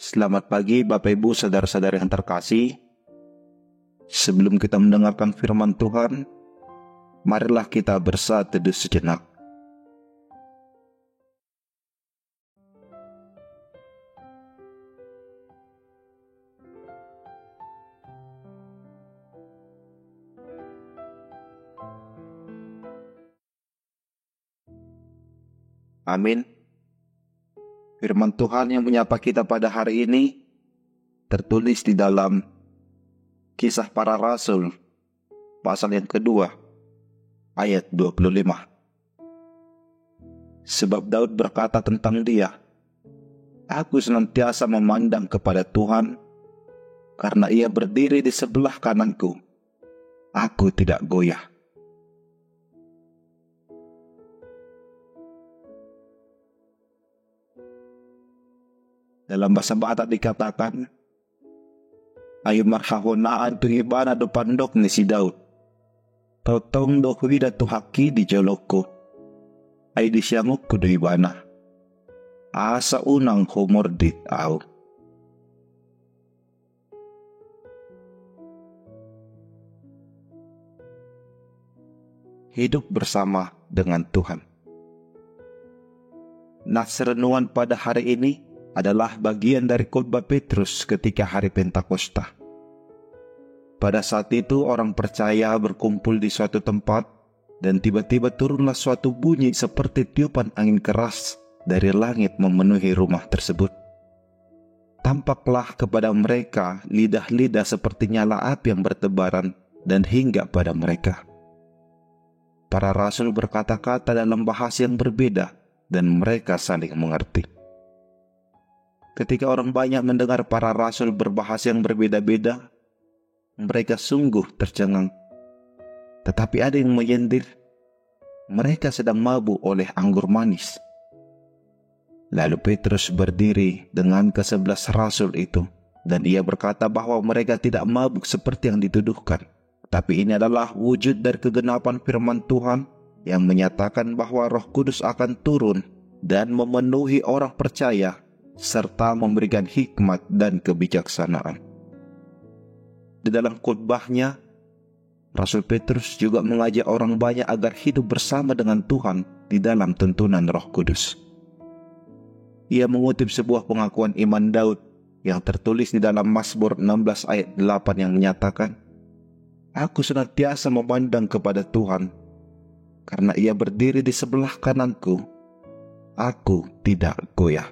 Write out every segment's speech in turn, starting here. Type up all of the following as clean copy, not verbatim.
Selamat pagi Bapak Ibu saudara-saudara yang terkasih. Sebelum kita mendengarkan firman Tuhan, marilah kita bersatu teduh sejenak. Amin. Firman Tuhan yang menyapa kita pada hari ini tertulis di dalam Kisah Para Rasul pasal yang kedua ayat 25. Sebab Daud berkata tentang dia, "Aku senantiasa memandang kepada Tuhan, karena ia berdiri di sebelah kananku. Aku tidak goyah." Dalam bahasa Batak dikatakan, "Ayo marhahonaan pengibana do pandok ni si Daud. Totong do huida tu haki di joloko. Ay di siyangok ko do ibana. Asa unang humordit au." Hidup bersama dengan Tuhan. Nas renungan pada hari ini adalah bagian dari khotbah Petrus ketika hari Pentakosta. Pada saat itu orang percaya berkumpul di suatu tempat dan tiba-tiba turunlah suatu bunyi seperti tiupan angin keras dari langit memenuhi rumah tersebut. Tampaklah kepada mereka lidah-lidah seperti nyala api yang bertebaran dan hingga pada mereka. Para rasul berkata-kata dalam bahasa yang berbeda dan mereka saling mengerti. Ketika orang banyak mendengar para rasul berbahasa yang berbeda-beda, mereka sungguh tercengang. Tetapi ada yang menyindir, mereka sedang mabuk oleh anggur manis. Lalu Petrus berdiri dengan ke-11 rasul itu, dan ia berkata bahwa mereka tidak mabuk seperti yang dituduhkan. Tapi ini adalah wujud dari kegenapan firman Tuhan yang menyatakan bahwa Roh Kudus akan turun dan memenuhi orang percaya serta memberikan hikmat dan kebijaksanaan. Di dalam khotbahnya, Rasul Petrus juga mengajak orang banyak agar hidup bersama dengan Tuhan di dalam tuntunan Roh Kudus. Ia mengutip sebuah pengakuan iman Daud yang tertulis di dalam Mazmur 16 ayat 8 yang menyatakan, "Aku senantiasa memandang kepada Tuhan, karena ia berdiri di sebelah kananku, aku tidak goyah."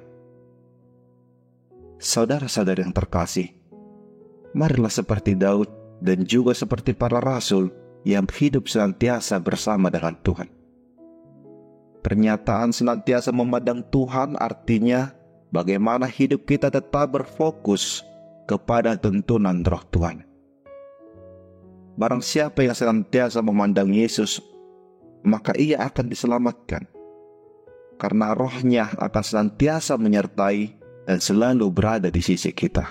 Saudara-saudara yang terkasih, marilah seperti Daud dan juga seperti para rasul yang hidup senantiasa bersama dengan Tuhan. Pernyataan senantiasa memandang Tuhan artinya bagaimana hidup kita tetap berfokus kepada tuntunan Roh Tuhan. Barang siapa yang senantiasa memandang Yesus, maka ia akan diselamatkan, karena Roh-Nya akan senantiasa menyertai dan selalu berada di sisi kita.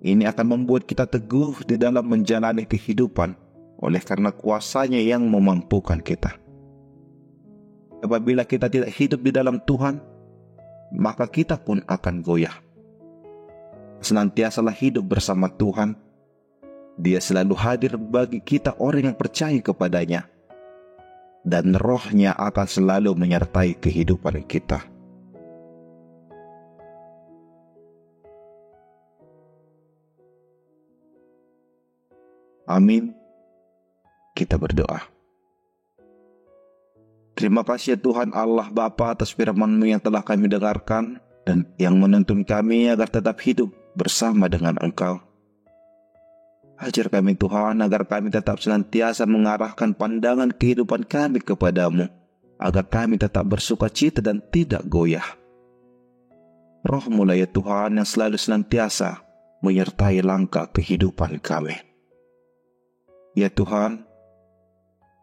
Ini akan membuat kita teguh di dalam menjalani kehidupan oleh karena kuasa-Nya yang memampukan kita. Apabila kita tidak hidup di dalam Tuhan, maka kita pun akan goyah. Senantiasalah hidup bersama Tuhan. Dia selalu hadir bagi kita orang yang percaya kepadanya, dan Roh-Nya akan selalu menyertai kehidupan kita. Amin. Kita berdoa. Terima kasih ya Tuhan Allah Bapa atas firman-Mu yang telah kami dengarkan dan yang menuntun kami agar tetap hidup bersama dengan Engkau. Ajar kami Tuhan agar kami tetap senantiasa mengarahkan pandangan kehidupan kami kepada-Mu, agar kami tetap bersuka cita dan tidak goyah. Roh-Mu lah ya Tuhan yang selalu senantiasa menyertai langkah kehidupan kami. Ya Tuhan,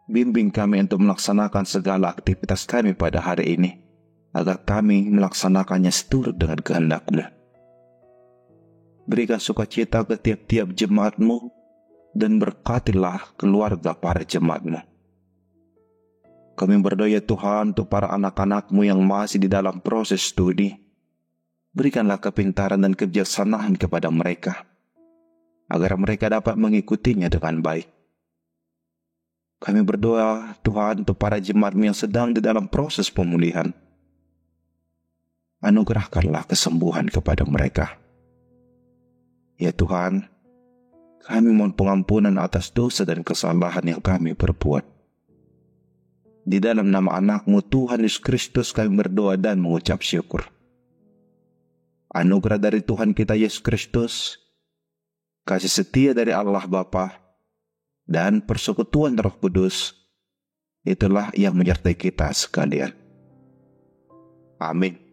bimbing kami untuk melaksanakan segala aktivitas kami pada hari ini, agar kami melaksanakannya seturut dengan kehendak-Mu. Berikan sukacita ke tiap-tiap jemaat-Mu, dan berkatilah keluarga para jemaat-Mu. Kami berdoa ya Tuhan untuk para anak-anak-Mu yang masih di dalam proses studi. berikanlah kepintaran dan kebijaksanaan kepada mereka, agar mereka dapat mengikutinya dengan baik. Kami berdoa, Tuhan, untuk para jemaat yang sedang di dalam proses pemulihan. Anugerahkanlah kesembuhan kepada mereka. Ya Tuhan, kami mohon pengampunan atas dosa dan kesalahan yang kami perbuat. Di dalam nama anak-Mu Tuhan Yesus Kristus kami berdoa dan mengucap syukur. Anugerah dari Tuhan kita Yesus Kristus, kasih setia dari Allah Bapa, dan persekutuan Roh Kudus, itulah yang menyertai kita sekalian. Amin.